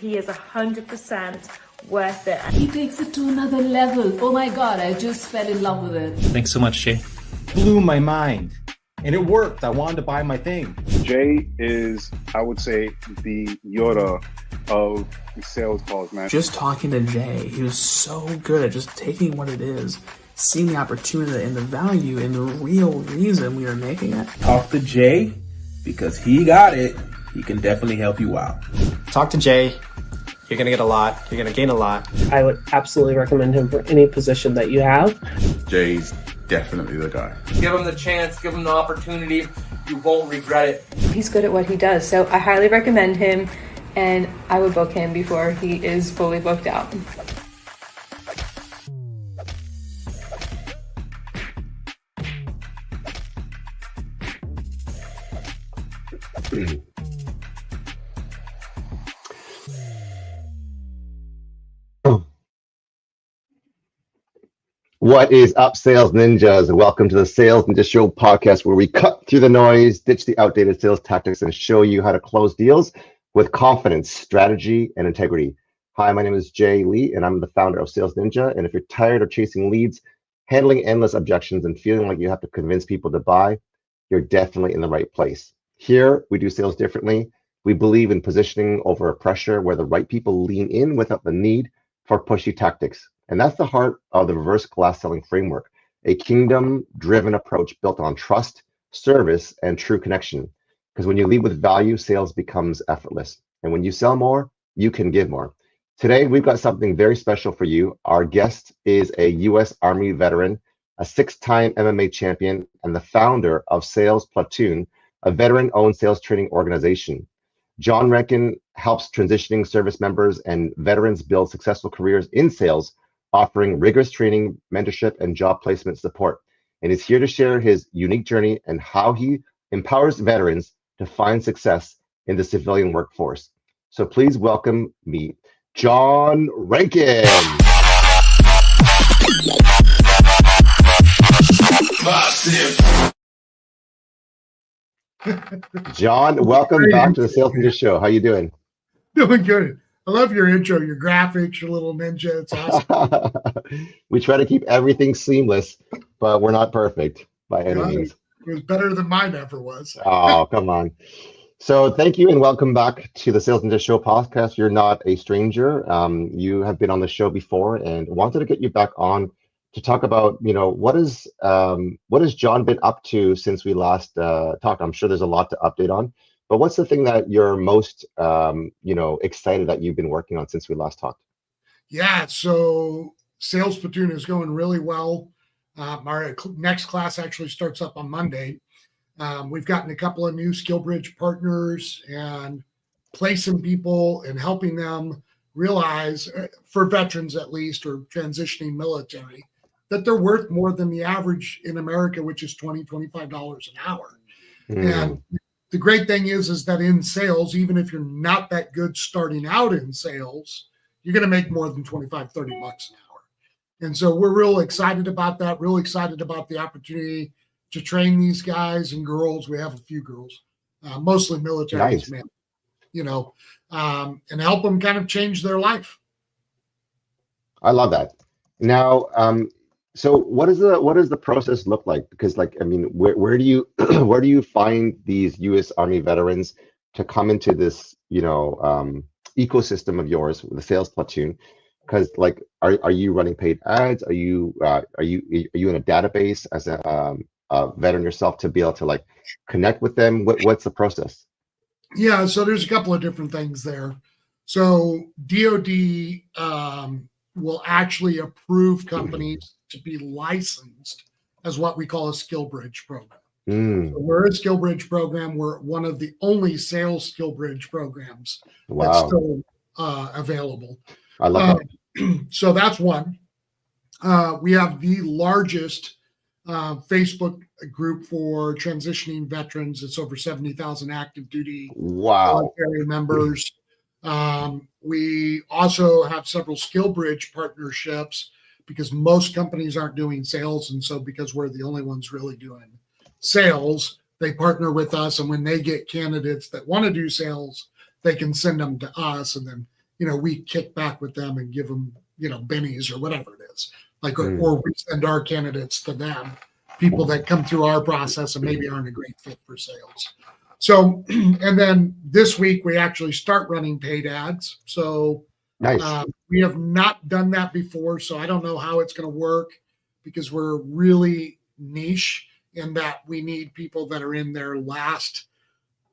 He is 100% worth it. He takes it to another level. Oh my God, I just fell in love with it. Thanks so much, Jay. Blew my mind. And it worked. I wanted to buy my thing. Jay is, I would say, the Yoda of sales calls, man. Just talking to Jay, he was so good at just taking what it is, seeing the opportunity and the value and the real reason we are making it. Talk to Jay, because he got it. He can definitely help you out. Talk to Jay. You're going to get a lot. You're going to gain a lot. I would absolutely recommend him for any position that you have. Jay's definitely the guy. Give him the chance, give him the opportunity. You won't regret it. He's good at what he does, so I highly recommend him, and I would book him before he is fully booked out. What is up, Sales Ninjas? Welcome to the Sales Ninja Show podcast, where we cut through the noise, ditch the outdated sales tactics, and show you how to close deals with confidence, strategy, and integrity. Hi, my name is Jay Lee, and I'm the founder of Sales Ninja. And if you're tired of chasing leads, handling endless objections, and feeling like you have to convince people to buy, you're definitely in the right place. Here, we do sales differently. We believe in positioning over pressure, where the right people lean in without the need for pushy tactics. And that's the heart of the reverse glass selling framework, a kingdom-driven approach built on trust, service, and true connection. Because when you lead with value, sales becomes effortless. And when you sell more, you can give more. Today, we've got something very special for you. Our guest is a U.S. Army veteran, a 6-time MMA champion, and the founder of Sales Platoon, a veteran-owned sales training organization. John Renken helps transitioning service members and veterans build successful careers in sales, offering rigorous training, mentorship, and job placement support. And is here to share his unique journey and how he empowers veterans to find success in the civilian workforce. So please welcome me, John Renken. John, welcome back to the Sales Ninja Show. How you doing? Doing good. I love your intro, your graphics, your little ninja. It's awesome. We try to keep everything seamless, but we're not perfect by any means. It was better than mine ever was. Oh, come on. So thank you and welcome back to the Sales Ninja Show podcast. You're not a stranger. You have been on the show before and wanted to get you back on to talk about, what has John been up to since we last talked? I'm sure there's a lot to update on. But what's the thing that you're most, excited that you've been working on since we last talked? Yeah, so Sales Platoon is going really well. Our next class actually starts up on Monday. We've gotten a couple of new SkillBridge partners and placing people and helping them realize, for veterans at least, or transitioning military, that they're worth more than the average in America, which is $20, $25 an hour. And the great thing is that in sales, even if you're not that good starting out in sales, you're going to make more than 25, 30 bucks an hour. And so we're real excited about that, real excited about the opportunity to train these guys and girls. We have a few girls, mostly military men, and help them kind of change their life. I love that. Now, so what does the process look like? Because where do you where do you find these U.S. Army veterans to come into this ecosystem of yours, the Sales Platoon? Because are you running paid ads? Are you in a database as a veteran yourself to be able to connect with them? What's the process? Yeah, so there's a couple of different things there. So DoD will actually approve companies to be licensed as what we call a SkillBridge program. So we're a SkillBridge program. We're one of the only sales SkillBridge programs that's still available. I love that. So that's one. We have the largest Facebook group for transitioning veterans. It's over 70,000 active duty military members. We also have several SkillBridge partnerships because most companies aren't doing sales. And so because we're the only ones really doing sales, they partner with us. And when they get candidates that want to do sales, they can send them to us. And then we kick back with them and give them, bennies or whatever it is. Like, or we send our candidates to them, people that come through our process and maybe aren't a great fit for sales. So, and then this week we actually start running paid ads. So nice. We have not done that before. So I don't know how it's going to work because we're really niche in that we need people that are in their last,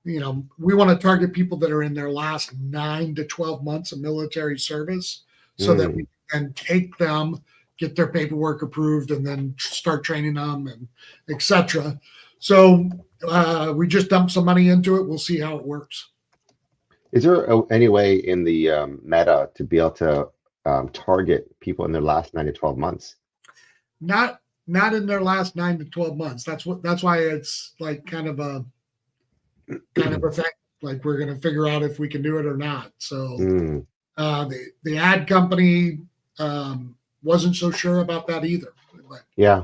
we want to target people that are in their last 9 to 12 months of military service so that we can take them, get their paperwork approved, and then start training them and etc. So we just dumped some money into it. We'll see how it works. Is there any way in the meta to be able to target people in their last 9 to 12 months? Not in their last 9 to 12 months. That's why it's like kind of a thing. Like we're going to figure out if we can do it or not. So the ad company wasn't so sure about that either. But, yeah.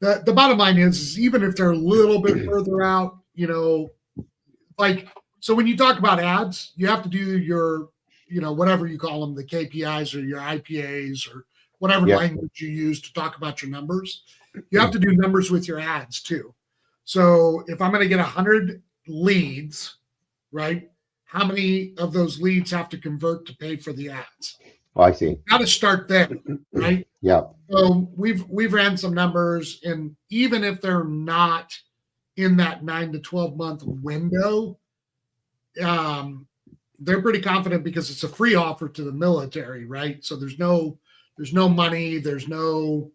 The bottom line is even if they're a little bit further out, so when you talk about ads, you have to do your, whatever you call them, the KPIs or your IPAs or whatever language you use to talk about your numbers. You have to do numbers with your ads too. So if I'm going to get 100 leads, right? How many of those leads have to convert to pay for the ads? Oh, I see. Got to start there, right? Yeah. So we've ran some numbers, and even if they're not in that 9 to 12 month window, they're pretty confident because it's a free offer to the military, right? So there's no money, there's no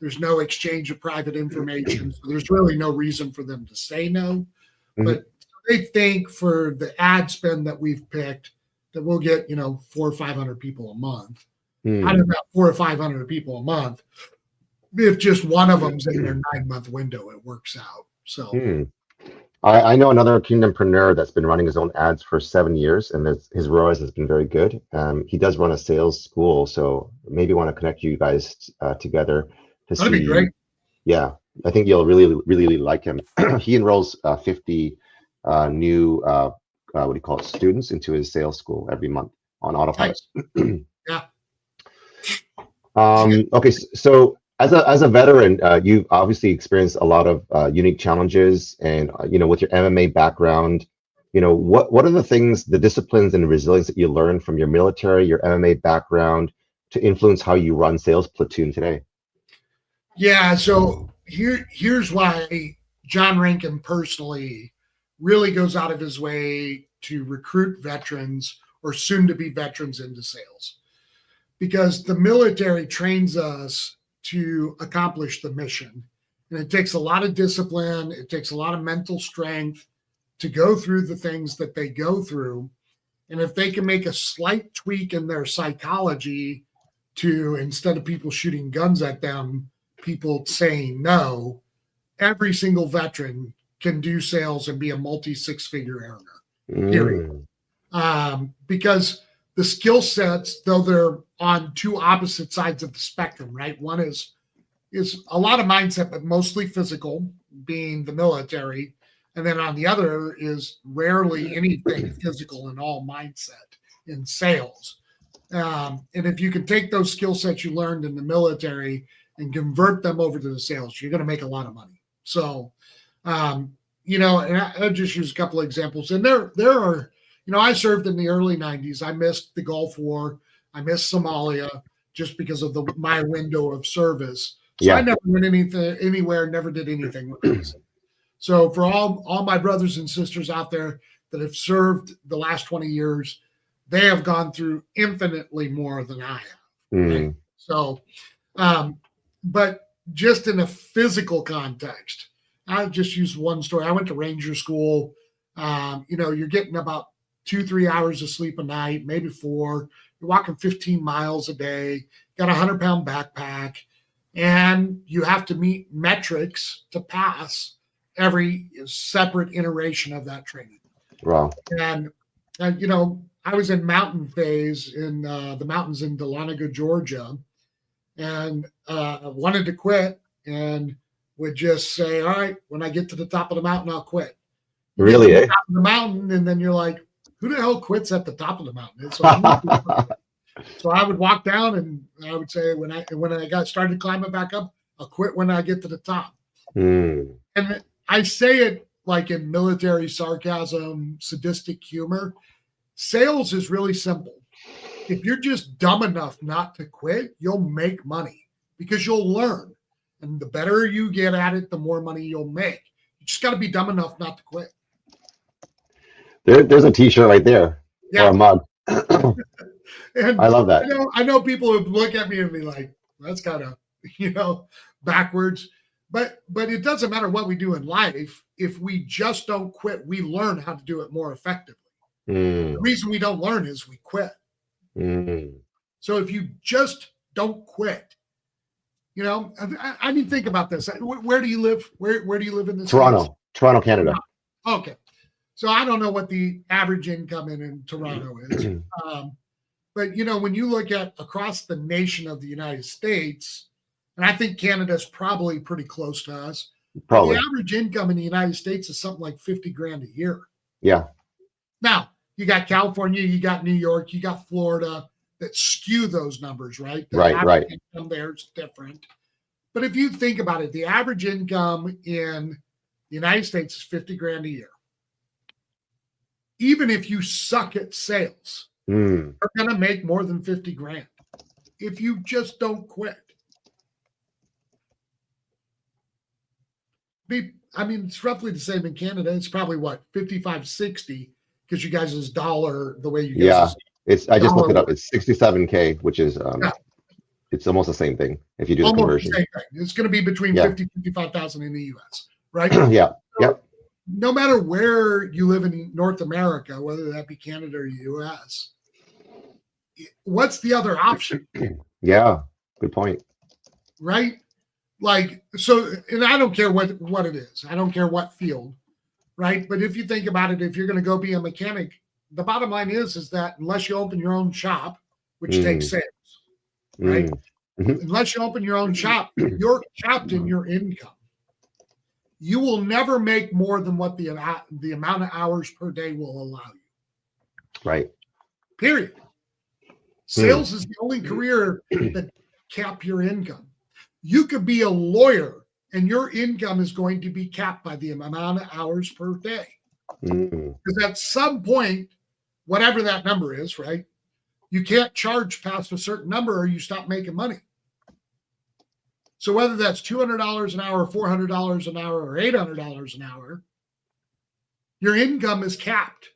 exchange of private information. So there's really no reason for them to say no. But they think for the ad spend that we've picked that we'll get, 400 or 500 people a month. Out of that 400 or 500 people a month, if just one of them's in their 9-month window, it works out. So I know another Kingdompreneur that's been running his own ads for 7 years, and his ROAS has been very good. He does run a sales school, so maybe want to connect you guys together to That'd be great. Yeah, I think you'll really like him. He enrolls 50 new what do you call it, students into his sales school every month on autopilot. Nice. Yeah. Okay, so as a veteran, you've obviously experienced a lot of unique challenges, and with your MMA background, what are the things, the disciplines and resilience that you learned from your military, your MMA background, to influence how you run sales platoon today? Yeah, so here's why John Renken personally really goes out of his way to recruit veterans or soon to be veterans into sales, because the military trains us to accomplish the mission. And it takes a lot of discipline. It takes a lot of mental strength to go through the things that they go through. And if they can make a slight tweak in their psychology to, instead of people shooting guns at them, people saying no, every single veteran can do sales and be a multi-6-figure earner, period. Because the skill sets, though they're on two opposite sides of the spectrum, right? One is a lot of mindset, but mostly physical, being the military. And then on the other is rarely anything physical and all mindset in sales. And if you can take those skill sets you learned in the military and convert them over to the sales, you're going to make a lot of money. So, and I'll just use a couple of examples. And there are, I served in the early 90s. I missed the Gulf War. I missed Somalia just because of my window of service. So I never went anywhere, never did anything with this. So for all my brothers and sisters out there that have served the last 20 years, they have gone through infinitely more than I have. Right? So, but just in a physical context, I'll just use one story. I went to Ranger School. You're getting about 2-3 hours of sleep a night, maybe 4. You're walking 15 miles a day, got a 100-pound backpack, and you have to meet metrics to pass every separate iteration of that training. Wow. And, I was in mountain phase in the mountains in Dahlonega, Georgia, and wanted to quit and would just say, all right, when I get to the top of the mountain, I'll quit. Really, top of the mountain, and then you're like, who the hell quits at the top of the mountain? So I would walk down, and I would say when I got started climbing back up, I'll quit when I get to the top. And I say it like in military sarcasm, sadistic humor. Sales is really simple. If you're just dumb enough not to quit, you'll make money because you'll learn. And the better you get at it, the more money you'll make. You just got to be dumb enough not to quit. There's a t-shirt right there. Yeah. Or a mug. And I love that. I know people would look at me and be like, that's kind of, backwards. But it doesn't matter what we do in life. If we just don't quit, we learn how to do it more effectively. The reason we don't learn is we quit. So if you just don't quit, I mean, think about this. Where do you live? Where do you live in this? Toronto, Canada. Okay. So I don't know what the average income in Toronto is. But, when you look at across the nation of the United States, and I think Canada's probably pretty close to us. Probably. The average income in the United States is something like $50,000 a year. Yeah. Now, you got California, you got New York, you got Florida that skew those numbers, right? The Right. income there is different. But if you think about it, the average income in the United States is $50,000 a year. Even if you suck at sales, you're going to make more than $50,000 if you just don't quit. I mean, it's roughly the same in Canada. It's probably what, 55, 60, because you guys' dollar, the way you guys. Yeah, I just looked it up. It's 67K, which is it's almost the same thing if you do the conversion. The same thing. It's going to be between 50 55,000 in the US, right? Yeah. Yep. No matter where you live in North America, whether that be Canada or US, what's the other option? Yeah, good point. Right? Like, so, and I don't care what it is. I don't care what field, right? But if you think about it, if you're going to go be a mechanic, the bottom line is that unless you open your own shop, which takes sales, right? Unless you open your own shop, you're capped in your income. You will never make more than what the amount of hours per day will allow you. Right. Period. Sales is the only career that cap your income. You could be a lawyer and your income is going to be capped by the amount of hours per day. Because at some point, whatever that number is, right, you can't charge past a certain number or you stop making money. So whether that's $200 an hour, $400 an hour, or $800 an hour, your income is capped.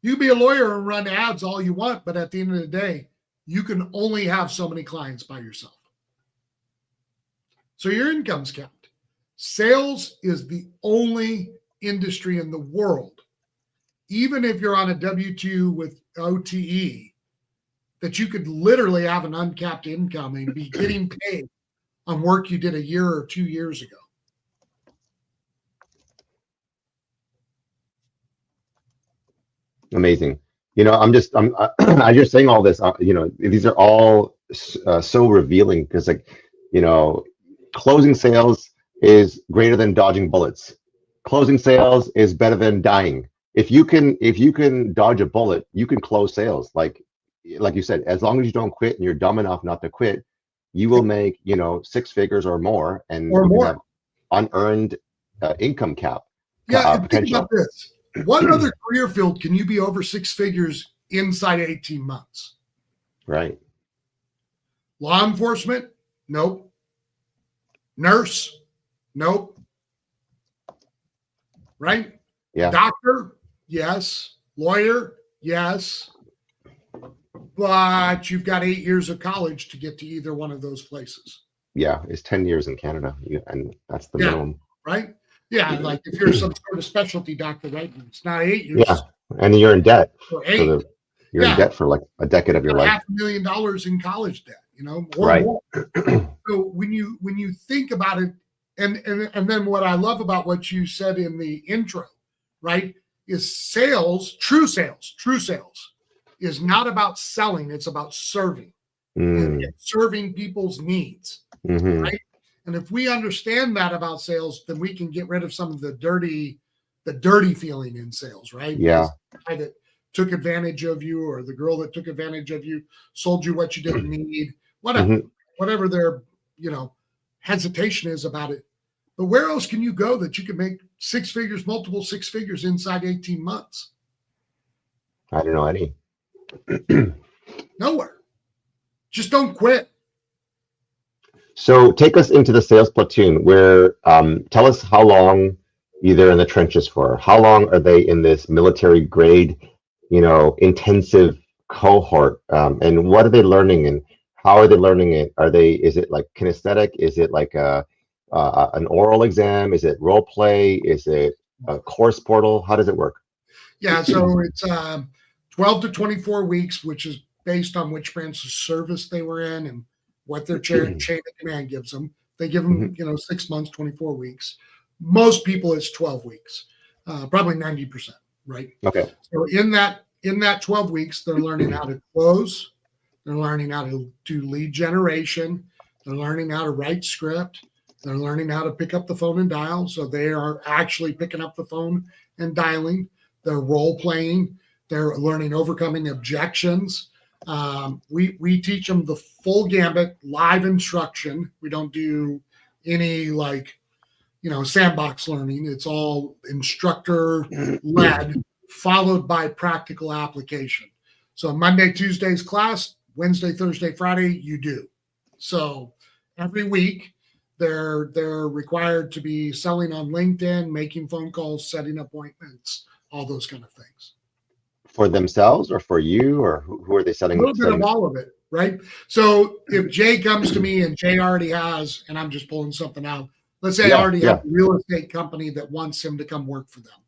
You can be a lawyer and run ads all you want, but at the end of the day, you can only have so many clients by yourself. So your income's capped. Sales is the only industry in the world, even if you're on a W-2 with OTE, that you could literally have an uncapped income and be getting paid on work you did a year or 2 years ago. Amazing. I'm just saying all this, these are all so revealing because closing sales is greater than dodging bullets. Closing sales is better than dying. If you can dodge a bullet, you can close sales. Like you said, as long as you don't quit and you're dumb enough not to quit, you will make, 6 figures or more, and you can have unearned income cap. Think about this. What other career field can you be over 6 figures inside 18 months? Right. Law enforcement? Nope. Nurse? Nope. Right? Yeah. Doctor? Yes. Lawyer? Yes. But you've got 8 years of college to get to either one of those places. Yeah, it's 10 years in Canada, and that's the minimum. Right? Yeah, like if you're some sort of specialty doctor, right? It's not 8 years. Yeah, and you're in debt. For 8. You're in debt for like a decade of your life. $500,000 in college debt, or right. more. So when you think about it, and then what I love about what you said in the intro, right, is sales, true sales is not about selling, it's about serving. And serving people's needs. Right? And if we understand that about sales, then we can get rid of some of the dirty the dirty feeling in sales, right? Yeah. The guy that took advantage of you, or the girl that took advantage of you, sold you what you didn't need, whatever their, hesitation is about it. But where else can you go that you can make six figures, multiple six figures inside 18 months? I don't know any. Nowhere. Just don't quit. So take us into the sales platoon where tell us how long they're in the trenches for. How long are they in this military grade, intensive cohort? And what are they learning and how are they learning it? Is it like kinesthetic? Is it like an oral exam? Is it role play? Is it a course portal? How does it work? Yeah, so it's 12 to 24 weeks, which is based on which branch of service they were in and what their chain of command gives them. They give them, 6 months, 24 weeks. Most people it's 12 weeks, probably 90%, right? Okay. So in that 12 weeks, they're learning how to close. They're learning how to do lead generation. They're learning how to write script. They're learning how to pick up the phone and dial. So they are actually picking up the phone and dialing. They're role playing. They're learning overcoming objections. We teach them the full gambit, live instruction. We don't do any sandbox learning. It's all instructor led, followed by practical application. So Monday, Tuesday's class, Wednesday, Thursday, Friday, you do. So every week they're required to be selling on LinkedIn, making phone calls, setting appointments, all those kind of things. For themselves or for you, or who are they selling? A little bit of all of it, right? So if Jay comes to me and Jay already has, and I'm just pulling something out, let's say I already have a real estate company that wants him to come work for them.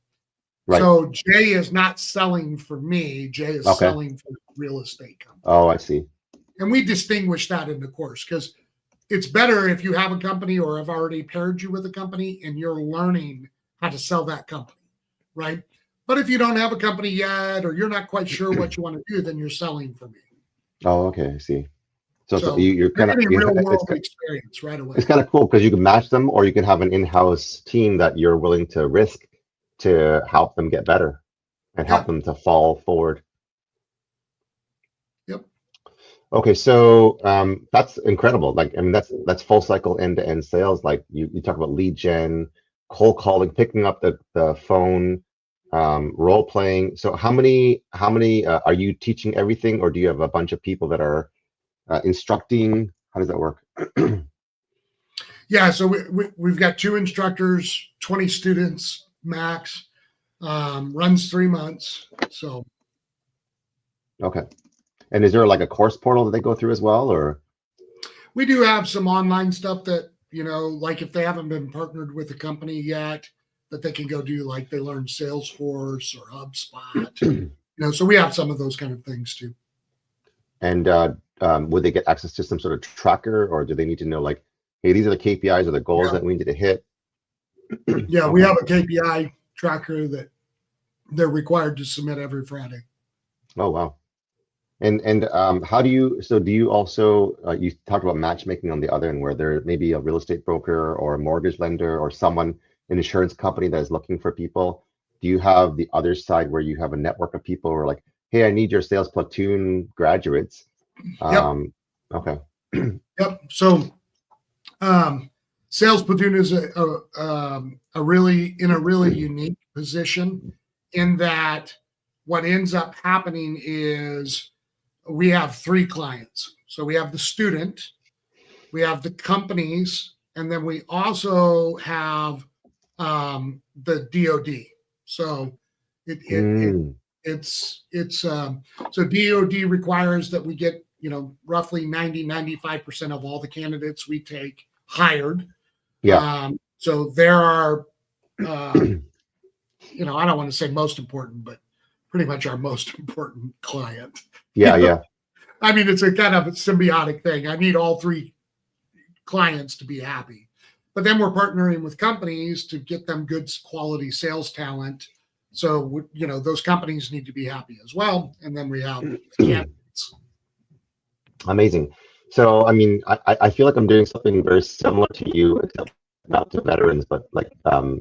Right. So Jay is not selling for me. Jay is selling for the real estate company. Oh, I see. And we distinguish that in the course because it's better if you have a company or have already paired you with a company and you're learning how to sell that company, right? But if you don't have a company yet or you're not quite sure what you want to do, then you're selling for me. Oh, okay. I see. So you're kind of real world experience right away. It's kind of cool because you can match them, or you can have an in-house team that you're willing to risk to help them get better and help them to fall forward. Yep. Okay, so that's incredible. That's full cycle end-to-end sales. Like you talk about lead gen, cold calling, picking up the phone, role playing. So how many are you teaching everything, or do you have a bunch of people that are instructing? How does that work? Yeah, so we've got 2 instructors, 20 students max, runs 3 months. So okay. And is there like a course portal that they go through as well, or? We do have some online stuff that, like if they haven't been partnered with a company yet, that they can go do, like they learn Salesforce or HubSpot. So we have some of those kind of things too. And would they get access to some sort of tracker, or do they need to know like, hey, these are the KPIs or the goals that we need to hit? Yeah, we have a KPI tracker that they're required to submit every Friday. Oh, wow. And how do you also, you talked about matchmaking on the other end, where there may be a real estate broker or a mortgage lender or an insurance company that is looking for people. Do you have the other side where you have a network of people who are like, hey, I need your sales platoon graduates? Okay. Yep. So sales platoon is a really unique position in that what ends up happening is we have 3 clients. So we have the student, we have the companies, and then we also have the DoD. So so DoD requires that we get roughly 95% of all the candidates we take hired. So there are I don't want to say most important, but pretty much our most important client. I mean, it's a kind of a symbiotic thing. I need all 3 clients to be happy. But then we're partnering with companies to get them good quality sales talent. So, those companies need to be happy as well. And then we have candidates. Amazing. So, I mean, I feel like I'm doing something very similar to you, except not to veterans, but like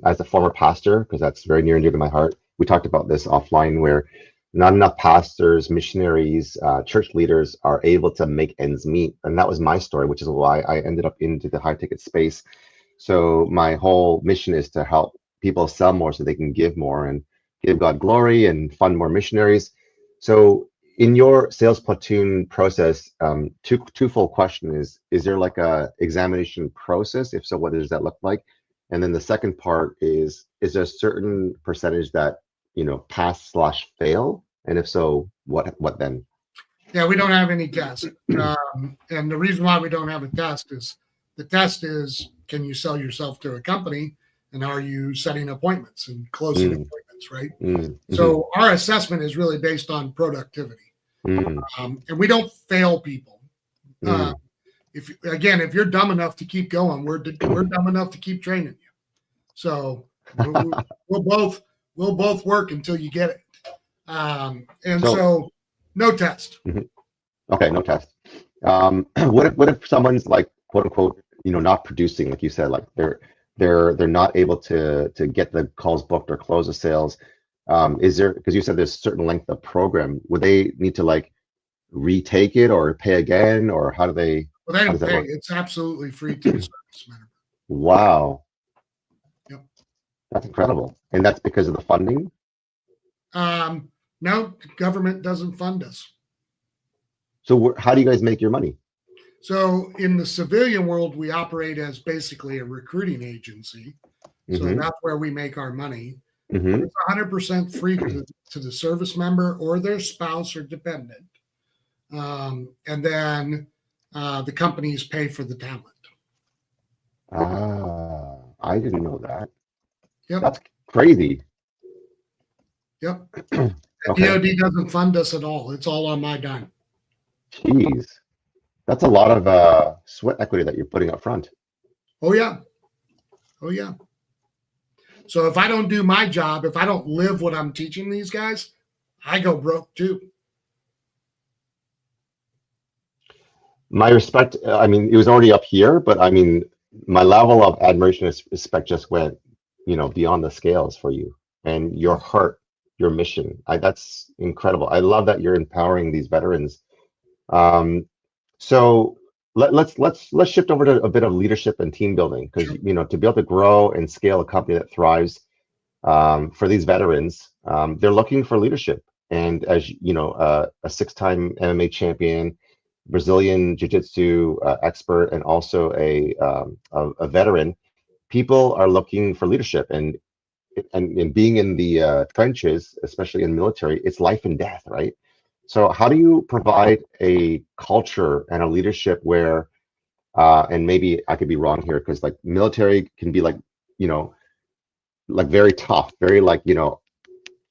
as a former pastor, because that's very near and dear to my heart. We talked about this offline, where not enough pastors, missionaries, church leaders are able to make ends meet, and that was my story, which is why I ended up into the high ticket space. So my whole mission is to help people sell more so they can give more and give God glory and fund more missionaries. So in your sales platoon process, twofold question is there like a examination process? If so, what does that look like? And then the second part is there a certain percentage that, pass/fail? And if so, what then? Yeah, we don't have any test. And the reason why we don't have a test is the test is, can you sell yourself to a company? And are you setting appointments and closing appointments, right? So our assessment is really based on productivity. And we don't fail people. If you're dumb enough to keep going, we're dumb enough to keep training you. So we'll both work until you get it. So no test. Okay, no test. What if someone's like, quote unquote, not producing, like you said, like they're not able to get the calls booked or close the sales? Is there, because you said there's a certain length of program, would they need to like retake it or pay again, or how do they? Well, they don't pay. It's absolutely free to the service member. Wow. Yep. That's incredible. And that's because of the funding? No, the government doesn't fund us. So how do you guys make your money? So in the civilian world, we operate as basically a recruiting agency. So that's where we make our money. It's 100% free to the service member or their spouse or dependent. And then the companies pay for the talent. I didn't know that. Yep. That's crazy. Yep. Okay. DOD doesn't fund us at all. It's all on my dime. Jeez. That's a lot of sweat equity that you're putting up front. Oh, yeah. Oh, yeah. So if I don't do my job, if I don't live what I'm teaching these guys, I go broke too. My respect, I mean, it was already up here, but I mean, my level of admiration and respect just went, beyond the scales for you and your heart, your mission. That's incredible. I love that you're empowering these veterans. So let's shift over to a bit of leadership and team building, because to be able to grow and scale a company that thrives, for these veterans, they're looking for leadership. And as a 6-time MMA champion, Brazilian jiu-jitsu expert, and also a veteran, people are looking for leadership. And being in the trenches, especially in the military, it's life and death, right? So how do you provide a culture and a leadership where, and maybe I could be wrong here, because like military can be like, like very tough, very like,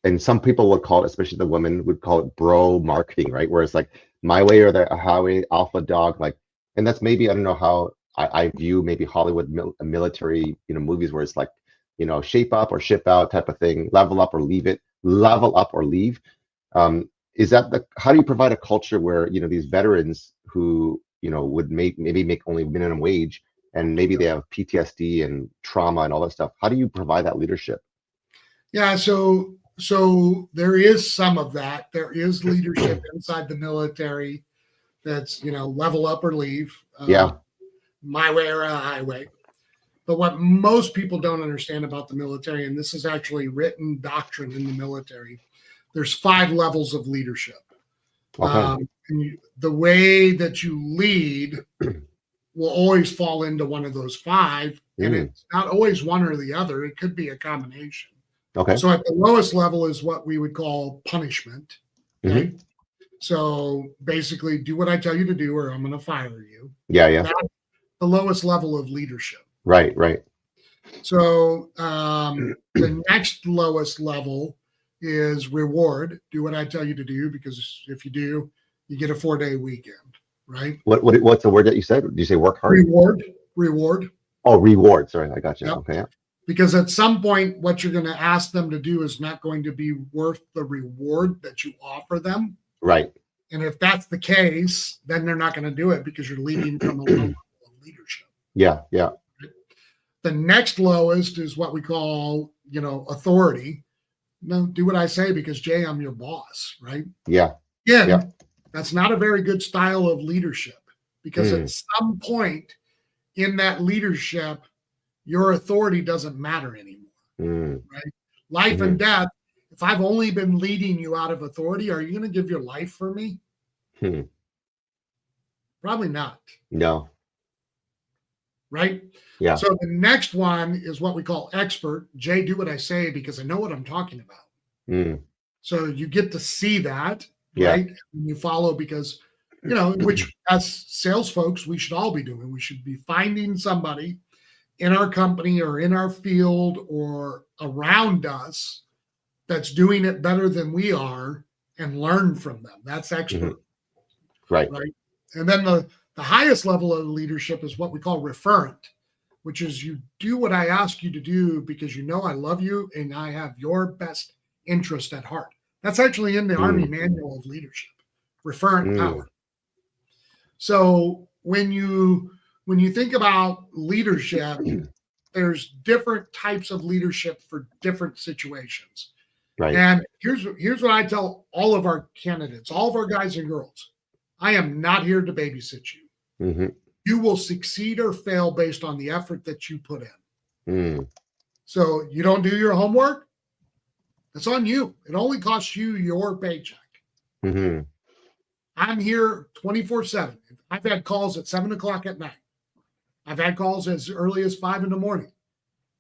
and some people would call it, especially the women would call it bro marketing, right? Where it's like my way or the highway, alpha dog, like, and that's maybe, I don't know how I view maybe Hollywood military, movies where it's like, shape up or ship out type of thing, level up or leave. Is that how do you provide a culture where, these veterans who, would maybe make only minimum wage, and maybe they have PTSD and trauma and all that stuff? How do you provide that leadership? Yeah, so there is some of that. There is leadership inside the military that's, level up or leave. My way or a highway. But what most people don't understand about the military, and this is actually written doctrine in the military, there's 5 levels of leadership. Okay. And the way that you lead will always fall into one of those 5, and it's not always one or the other. It could be a combination. Okay. So at the lowest level is what we would call punishment. Right? So basically, do what I tell you to do, or I'm going to fire you. Yeah. That's the lowest level of leadership. Right. So the next lowest level is reward. Do what I tell you to do, because if you do, you get a 4-day weekend, right? What's the word that you said? Did you say work hard? Reward. Oh, reward. Sorry, I got you. Yep. Okay. Yeah. Because at some point, what you're going to ask them to do is not going to be worth the reward that you offer them. Right. And if that's the case, then they're not going to do it, because you're leading from a low level of leadership. Yeah. The The next lowest is what we call, authority. No, do what I say because Jay, I'm your boss, right? Yeah. Again, Yeah. that's not a very good style of leadership because at some point in that leadership, your authority doesn't matter anymore, right? Life and death. If I've only been leading you out of authority, are you going to give your life for me? Probably not. No. Right? Yeah. So the next one is what we call expert. Jay, do what I say because I know what I'm talking about. So you get to see that, right? And you follow because, which as sales folks, we should all be doing. We should be finding somebody in our company or in our field or around us that's doing it better than we are and learn from them. That's expert. Right. And then the highest level of leadership is what we call referent, which is you do what I ask you to do because you know I love you and I have your best interest at heart. That's actually in the Army Manual of Leadership, referent power. So when you think about leadership, there's different types of leadership for different situations. Right. And here's what I tell all of our candidates, all of our guys and girls. I am not here to babysit you. You will succeed or fail based on the effort that you put in. So you don't do your homework, that's on you. It only costs you your paycheck. I'm here 24/7. I've had calls at 7:00 at night. I've had calls as early as 5 a.m.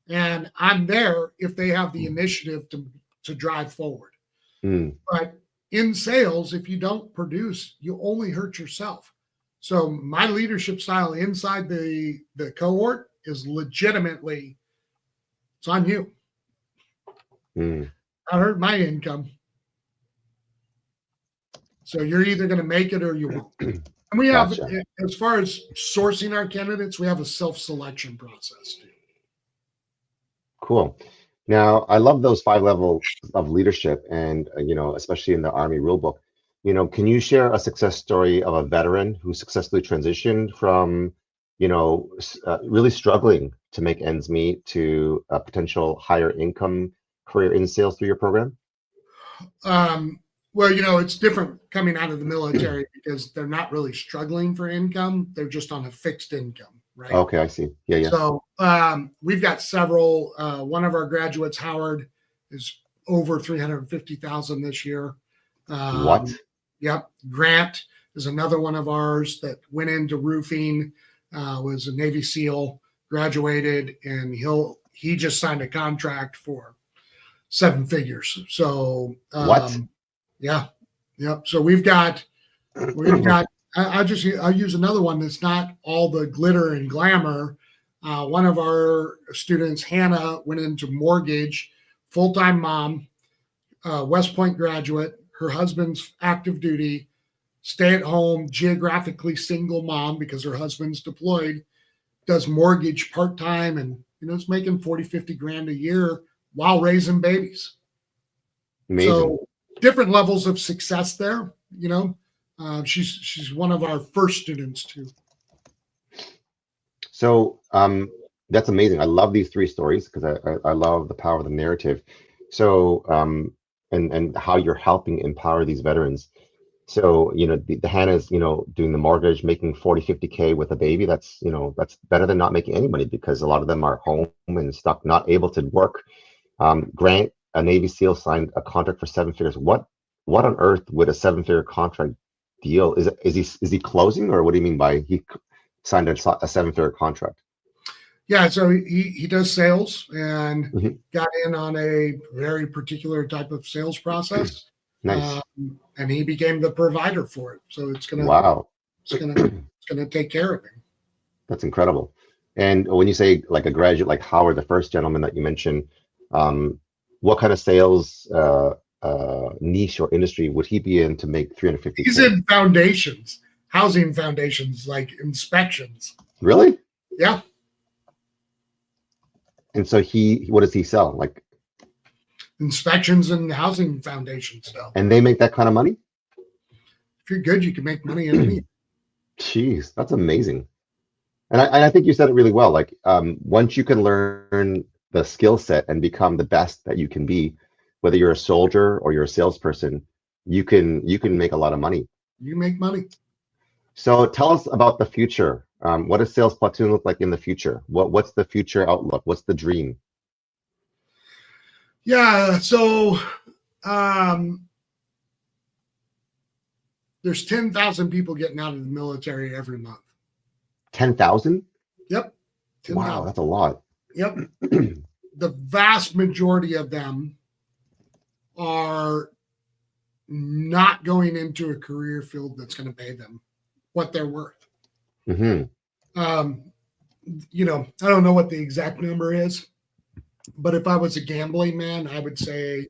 And I'm there if they have the initiative to drive forward. But in sales, if you don't produce, you only hurt yourself. So my leadership style inside the cohort is legitimately, it's on you. I hurt my income. So you're either going to make it or you won't. And we have, as far as sourcing our candidates, we have a self-selection process too. Cool. Now, I love those 5 levels of leadership and, especially in the Army rulebook. Can you share a success story of a veteran who successfully transitioned from, really struggling to make ends meet to a potential higher income career in sales through your program? Well, it's different coming out of the military because they're not really struggling for income. They're just on a fixed income, right? Okay, I see. Yeah. So we've got several. One of our graduates, Howard, is over $350,000 this year. What? Yep. Grant is another one of ours that went into roofing, was a Navy SEAL, graduated, and he just signed a contract for 7 figures. So what? Yeah. Yep. So we've got I'll use another one that's not all the glitter and glamour. One of our students, Hannah, went into mortgage, full-time mom, West Point graduate, her husband's active duty, stay at home, geographically single mom because her husband's deployed, does mortgage part-time and, it's making 40, 50 grand a year while raising babies. Amazing. So different levels of success there, she's one of our first students too. So that's amazing. I love these 3 stories because I love the power of the narrative. So and how you're helping empower these veterans. So the Hannah's doing the mortgage, making 40, 50K with a baby. That's that's better than not making any money because a lot of them are home and stuck, not able to work. Grant, a Navy SEAL, signed a contract for 7 figures. What on earth would a 7-figure contract deal? Is he closing, or what do you mean by he signed a 7-figure contract? Yeah, so he does sales and got in on a very particular type of sales process. Nice. And he became the provider for it. So it's gonna take care of him. That's incredible. And when you say like a graduate like Howard, the first gentleman that you mentioned, what kind of sales niche or industry would he be in to make 350K? He's in foundations, housing foundations, like inspections. Really? Yeah. And so what does he sell? Like inspections and housing foundation stuff. And they make that kind of money? If you're good, you can make money in any. Jeez, that's amazing. And I think you said it really well. Like, once you can learn the skill set and become the best that you can be, whether you're a soldier or you're a salesperson, you can make a lot of money. You make money. So tell us about the future. What does Sales Platoon look like in the future? What's the future outlook? What's the dream? Yeah, so there's 10,000 people getting out of the military every month. 10,000? Yep. 10,000. Wow, that's a lot. Yep. The vast majority of them are not going into a career field that's going to pay them what they're worth. Mm-hmm. You know, I don't know what the exact number is, but if I was a gambling man, I would say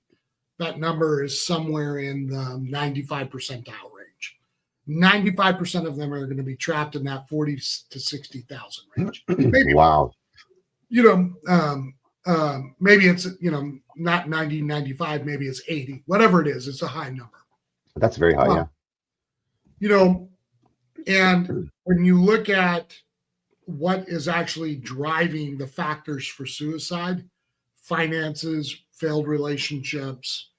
that number is somewhere in the 95 percentile range. 95% of them are going to be trapped in that 40 to 60,000 range. Maybe, wow. You know, maybe it's, you know, not 90, 95, maybe it's 80, whatever it is. It's a high number. That's very high, yeah. You know, and when you look at what is actually driving the factors for suicide, finances, failed relationships,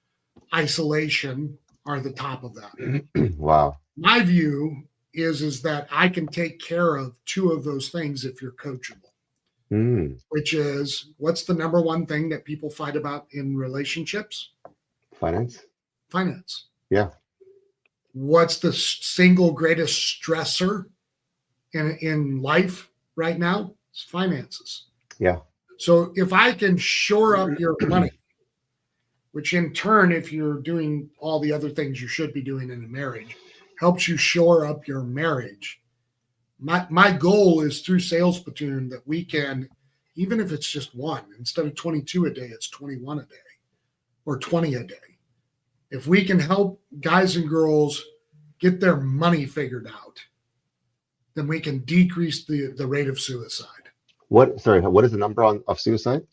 isolation are the top of that. Wow. My view is that I can take care of two of those things if you're coachable. Which is, what's the number one thing that people fight about in relationships? Finance. Finance. Yeah. What's the single greatest stressor in life right now? It's finances. Yeah. So if I can shore up your money, which in turn, if you're doing all the other things you should be doing in a marriage, helps you shore up your marriage. My goal is through Sales Platoon that we can, even if it's just one, instead of 22 a day, it's 21 a day or 20 a day. If we can help guys and girls get their money figured out, then we can decrease the rate of suicide. What is the number of suicide?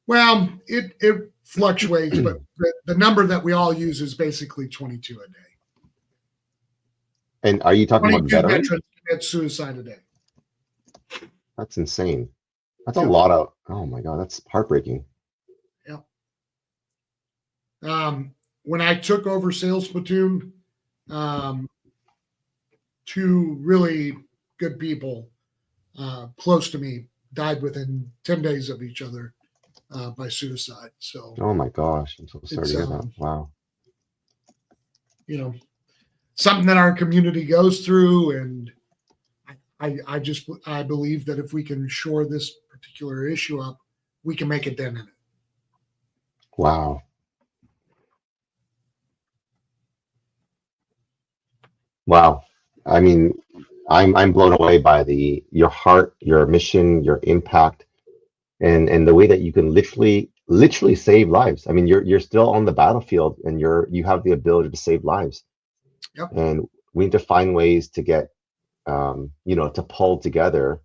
Well, it fluctuates, but the number that we all use is basically 22 a day. And are you talking about veterans? Commit suicide a day. That's insane. That's a lot of, oh my God, that's heartbreaking. Yeah. When I took over Sales Platoon, two really good people close to me died within 10 days of each other by suicide. So, oh my gosh, I'm so sorry to hear that. Wow. You know, something that our community goes through, and I believe that if we can shore this particular issue up, we can make a dent in it. Wow. Wow. I mean, I'm blown away by your heart, your mission, your impact, and the way that you can literally save lives. I mean, you're still on the battlefield, and you have the ability to save lives. Yep. And we need to find ways to get, you know, to pull together,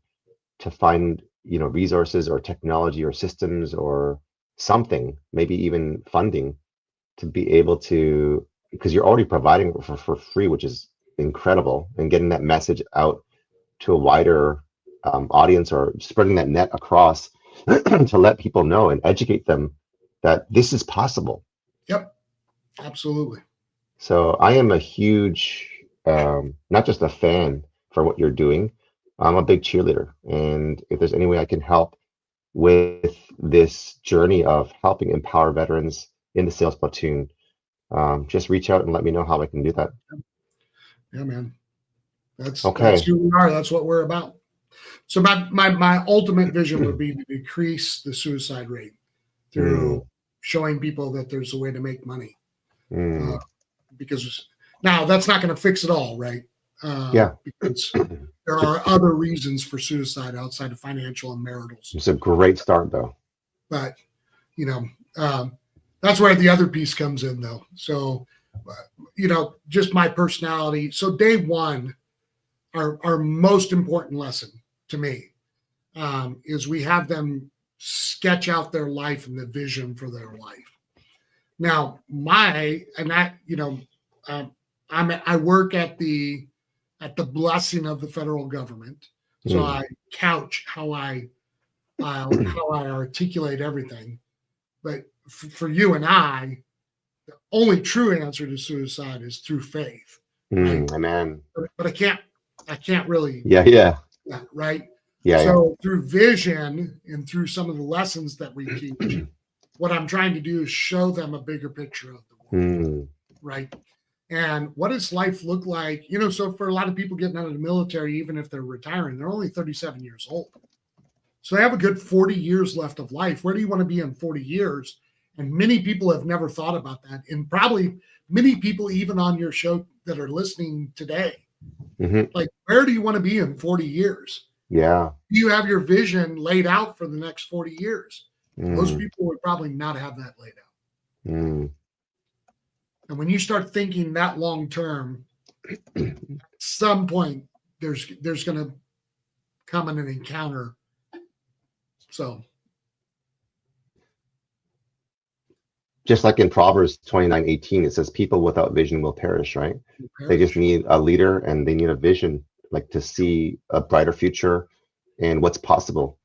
to find, you know, resources or technology or systems or something, maybe even funding, to be able to, because you're already providing it for free, which is incredible, and getting that message out to a wider audience, or spreading that net across to let people know and educate them that this is possible. Yep, absolutely. So I am a huge, not just a fan for what you're doing, I'm a big cheerleader. And if there's any way I can help with this journey of helping empower veterans in the Sales Platoon, just reach out and let me know how I can do that. Yeah, man. That's who we are. That's what we're about. So my ultimate vision would be to decrease the suicide rate through showing people that there's a way to make money. Because now that's not going to fix it all, right? Because there are other reasons for suicide outside of financial and marital. It's a great start, though. But, you know, that's where the other piece comes in, though. So, you know, just my personality. So day one, our most important lesson to me is we have them sketch out their life and the vision for their life. Now, I work at the blessing of the federal government. So I couch how I articulate everything. But for you and I, the only true answer to suicide is through faith. Right? Amen. But I can't really. Yeah. Right. Yeah. So through vision and through some of the lessons that we teach, what I'm trying to do is show them a bigger picture of the world. Right. And what does life look like? So for a lot of people getting out of the military, even if they're retiring, they're only 37 years old. So they have a good 40 years left of life. Where do you want to be in 40 years? And many people have never thought about that. And probably many people, even on your show that are listening today, like, where do you want to be in 40 years? Yeah. Do you have your vision laid out for the next 40 years? Most people would probably not have that laid out. And when you start thinking that long term, at some point there's going to come in an encounter. So, just like in Proverbs 29:18, it says, "People without vision will perish." Right? They just need a leader, and they need a vision, like to see a brighter future and what's possible.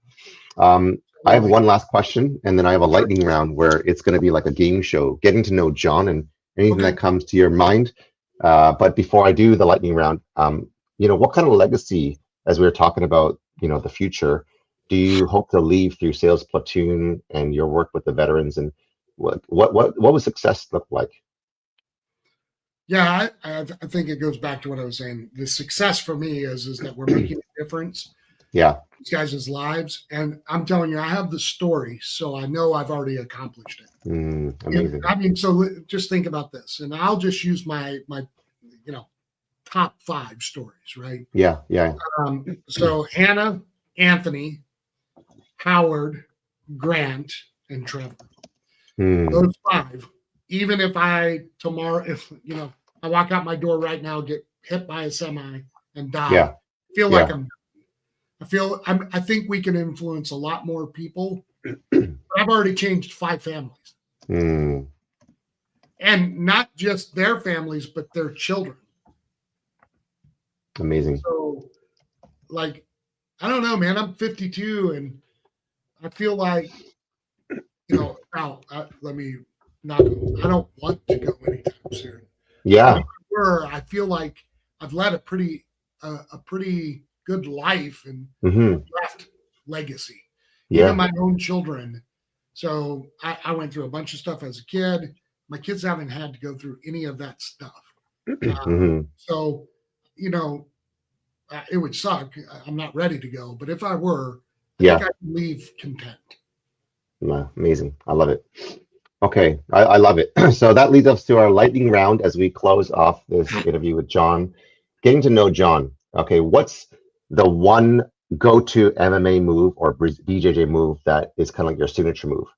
I have one last question, and then I have a lightning round where it's going to be like a game show, getting to know John and anything that comes to your mind. But before I do the lightning round, what kind of legacy, as we were talking about, the future, do you hope to leave through Sales Platoon and your work with the veterans? And what would success look like? Yeah, I think it goes back to what I was saying. The success for me is that we're making a difference. Yeah. These guys' lives. And I'm telling you, I have the story, so I know I've already accomplished it. Amazing. I mean, so just think about this. And I'll just use my top 5 stories, right? Yeah. So Hannah, Anthony, Howard, Grant, and Trevor. Those 5. Even if tomorrow, I walk out my door right now, get hit by a semi and die, I think we can influence a lot more people. I've already changed 5 families. And not just their families, but their children. Amazing. So, like, I don't know, man, I'm 52 and I feel like, let me not go. I don't want to go anytime soon. Yeah. I feel like I've led a pretty good life and left legacy. Yeah. Even my own children. So I went through a bunch of stuff as a kid. My kids haven't had to go through any of that stuff. So, it would suck. I'm not ready to go. But if I were, I think I could leave content. Amazing. I love it. Okay. I love it. So that leads us to our lightning round as we close off this interview with John. Getting to know John. Okay. What's the one go-to MMA move or BJJ move that is kind of like your signature move?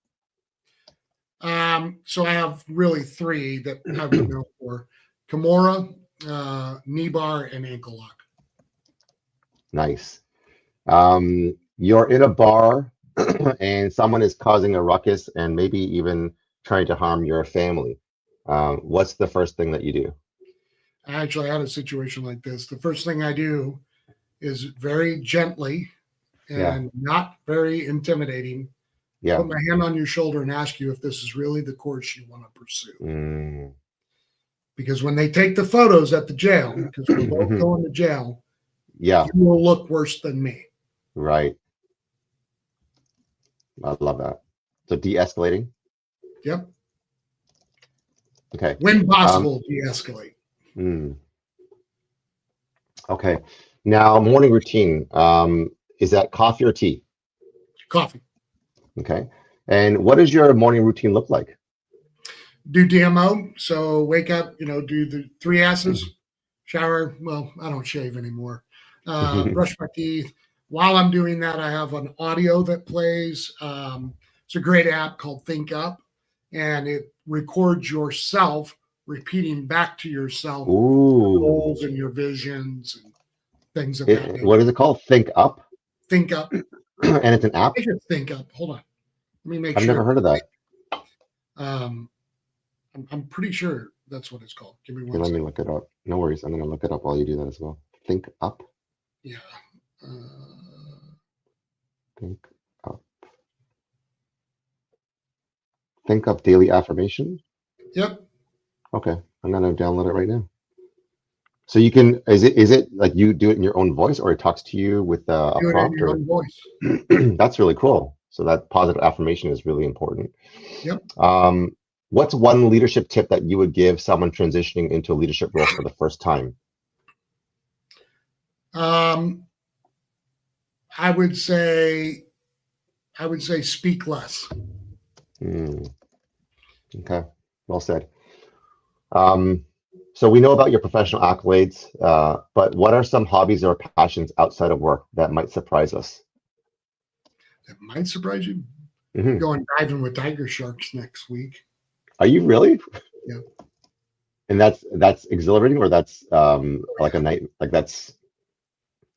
So I have really 3 that I would know for: Kimura, knee bar, and ankle lock. Nice. You're in a bar and someone is causing a ruckus and maybe even trying to harm your family. What's the first thing that you do? I actually had a situation like this. The first thing I do is very gently and not very intimidating. Put my hand on your shoulder and ask you if this is really the course you want to pursue. Because when they take the photos at the jail, because we're both going to jail, you will look worse than me. Right. I love that. So de-escalating? Yep. Okay. When possible, de-escalate. Okay. Now, morning routine. Is that coffee or tea? Coffee. Okay. And what does your morning routine look like? Do DMO. So wake up, do the 3 S's, shower. Well, I don't shave anymore. Brush my teeth. While I'm doing that, I have an audio that plays. It's a great app called Think Up, and it records yourself repeating back to yourself your goals and your visions and things of that nature. What is it called? Think Up? Think Up. And it's an app? I think it's Think Up. Hold on. Let me make sure. I've never heard of that. I'm pretty sure that's what it's called. Give me one Let second. me look it up. No worries. I'm going to look it up while you do that as well. Think Up? Yeah. Think up. Think up daily affirmation. Yep. Okay, I'm gonna download it right now. So you can, is it like you do it in your own voice, or it talks to you with a Do it in prompt, your or own voice. that's really cool. So that positive affirmation is really important. Yep. What's one leadership tip that you would give someone transitioning into a leadership role for the first time? I would say speak less. Okay, well said. So we know about your professional accolades, but what are some hobbies or passions outside of work that might surprise us? That might surprise you. Mhm. Going diving with tiger sharks next week. Are you really? Yeah. And that's exhilarating, or that's like a night, like that's.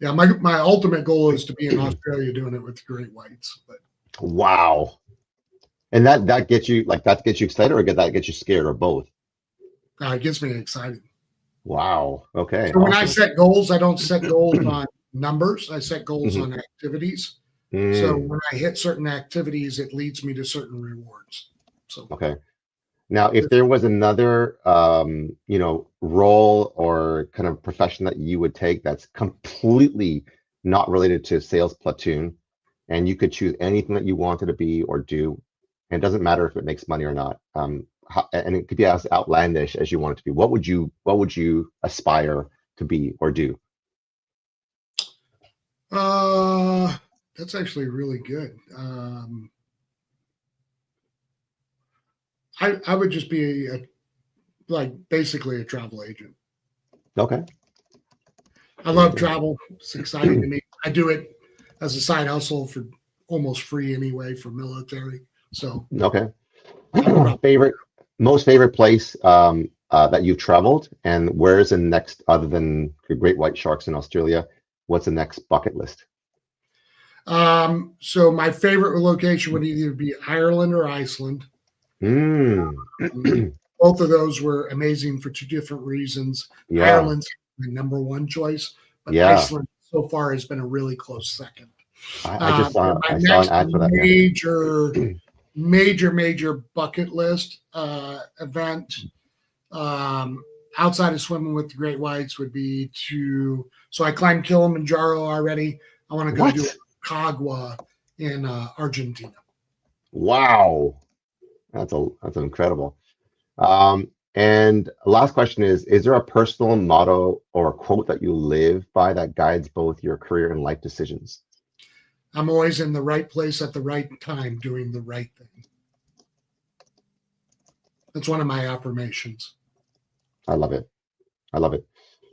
Yeah, my ultimate goal is to be in Australia doing it with the great whites. But Wow. And that gets you excited, or that gets you scared, or both? it gets me excited. Wow. Okay. So when I Awesome. set goals, I don't set goals on numbers. I set goals Mhm. on activities. So Mm, when I hit certain activities, it leads me to certain rewards. So okay. Now, if there was another, role or kind of profession that you would take that's completely not related to sales platoon, and you could choose anything that you wanted to be or do, and it doesn't matter if it makes money or not, and it could be as outlandish as you want it to be, what would you aspire to be or do? that's actually really good. I would just be basically a travel agent. Okay. I love travel. It's exciting to me. I do it as a side hustle for almost free anyway for military. So Okay. Most favorite place that you've traveled, and where's the next, other than the great white sharks in Australia, what's the next bucket list? So my favorite location would either be Ireland or Iceland. Both of those were amazing for two different reasons. Yeah. Ireland's my number one choice, but Yeah. Iceland so far has been a really close second. I saw an next ad for that. Yeah. major bucket list event outside of swimming with the great whites would be so I climbed Kilimanjaro already. I want to go do Cagua in Argentina. Wow, that's incredible. And last question is there a personal motto or a quote that you live by that guides both your career and life decisions? I'm always in the right place at the right time doing the right thing. That's one of my affirmations. I love it. I love it.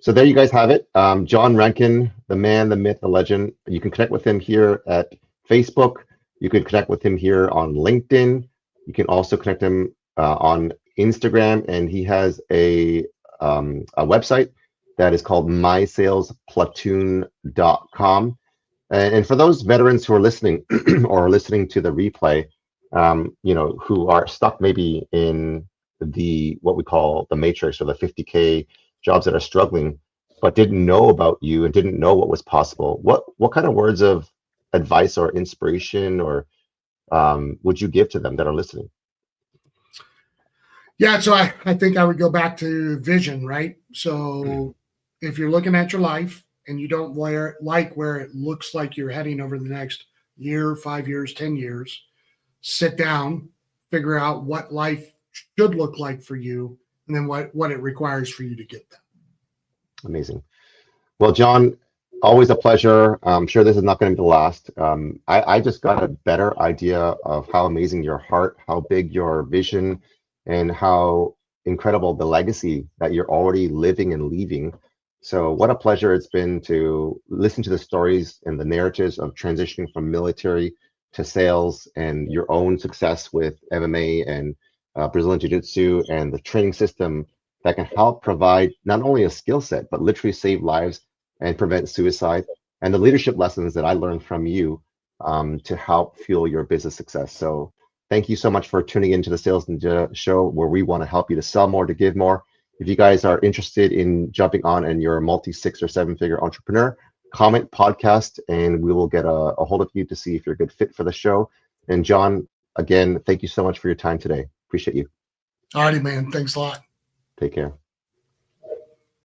So there you guys have it. John Renken, the man, the myth, the legend. You can connect with him here at Facebook. You can connect with him here on LinkedIn. You can also connect him on Instagram, and he has a website that is called mysalesplatoon.com. And for those veterans who are listening or listening to the replay, who are stuck maybe in what we call the matrix, or the 50K jobs that are struggling, but didn't know about you and didn't know what was possible, what kind of words of advice or inspiration or would you give to them that are listening? Yeah, so I think I would go back to vision, right? So if you're looking at your life and you don't like where it looks like you're heading over the next year, 5 years, 10 years, sit down, figure out what life should look like for you, and then what it requires for you to get there. Amazing. Well, John, always a pleasure. I'm sure this is not going to be the last. I just got a better idea of how amazing your heart, how big your vision, and how incredible the legacy that you're already living and leaving. So what a pleasure it's been to listen to the stories and the narratives of transitioning from military to sales, and your own success with MMA and Brazilian Jiu-Jitsu, and the training system that can help provide not only a skill set, but literally save lives and prevent suicide, and the leadership lessons that I learned from you to help fuel your business success. So thank you so much for tuning into the Sales Ninja Show, where we want to help you to sell more, to give more. If you guys are interested in jumping on and you're a multi 6 or 7 figure entrepreneur, comment podcast, and we will get a hold of you to see if you're a good fit for the show. And John, again, thank you so much for your time today. Appreciate you. Alrighty, man. Thanks a lot. Take care.